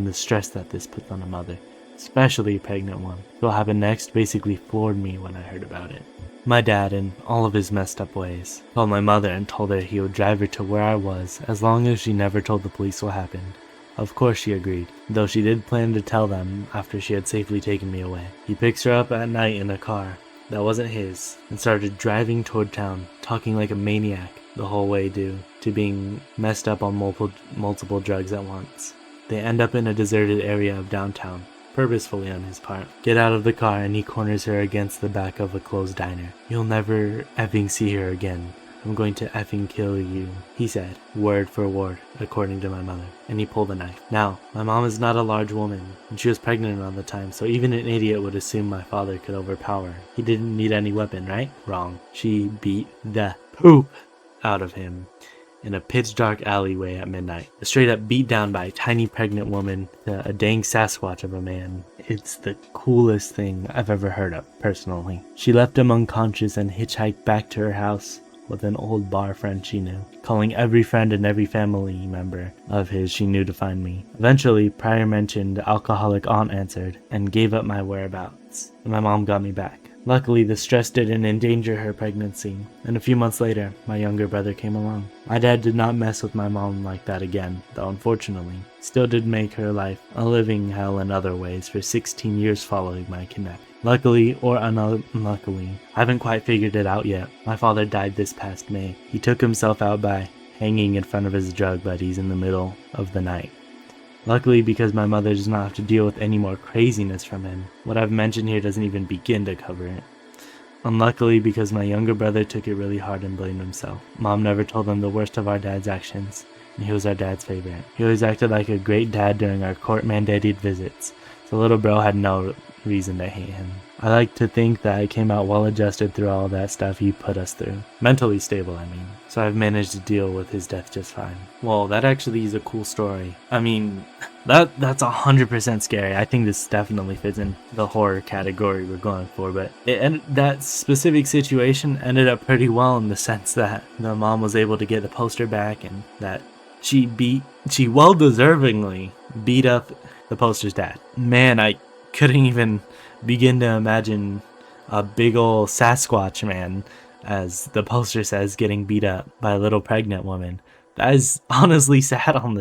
and the stress that this puts on a mother, especially a pregnant one. What happened next basically floored me when I heard about it. My dad, in all of his messed up ways, called my mother and told her he would drive her to where I was as long as she never told the police what happened. Of course she agreed, though she did plan to tell them after she had safely taken me away. He picks her up at night in a car that wasn't his and started driving toward town, talking like a maniac the whole way due to being messed up on multiple drugs at once. They end up in a deserted area of downtown, purposefully on his part. Get out of the car and he corners her against the back of a closed diner. "You'll never effing see her again. I'm going to effing kill you," he said, word for word, according to my mother, and he pulled a knife. Now, my mom is not a large woman, and she was pregnant at the time, so even an idiot would assume my father could overpower her. He didn't need any weapon, right? Wrong. She beat the poop out of him in a pitch-dark alleyway at midnight. A straight-up beatdown by a tiny pregnant woman to a dang Sasquatch of a man. It's the coolest thing I've ever heard of, personally. She left him unconscious and hitchhiked back to her house with an old bar friend she knew, calling every friend and every family member of his she knew to find me. Eventually, prior mentioned alcoholic aunt answered and gave up my whereabouts, and my mom got me back. Luckily, the stress didn't endanger her pregnancy, and a few months later, my younger brother came along. My dad did not mess with my mom like that again, though unfortunately, still did make her life a living hell in other ways for 16 years following my kidnapping. Luckily, or unluckily, I haven't quite figured it out yet. My father died this past May. He took himself out by hanging in front of his drug buddies in the middle of the night. Luckily, because my mother does not have to deal with any more craziness from him, what I've mentioned here doesn't even begin to cover it. Unluckily, because my younger brother took it really hard and blamed himself. Mom never told him the worst of our dad's actions, and he was our dad's favorite. He always acted like a great dad during our court-mandated visits, so little bro had no reason to hate him. I like to think that I came out well adjusted through all that stuff he put us through. Mentally stable, I mean. So I've managed to deal with his death just fine. Well, that actually is a cool story. I mean, that's 100% scary. I think this definitely fits in the horror category we're going for, but that specific situation ended up pretty well in the sense that the mom was able to get the poster back and that she well deservingly beat up the poster's dad. Man, I couldn't even begin to imagine a big ol' Sasquatch man, as the poster says, getting beat up by a little pregnant woman. That is honestly sad on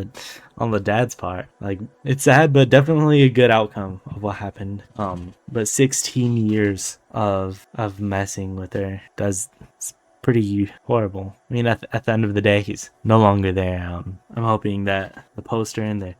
the dad's part. Like, it's sad, but definitely a good outcome of what happened. But 16 years of messing with her it's pretty horrible. I mean, at the end of the day, he's no longer there. I'm hoping that the poster and the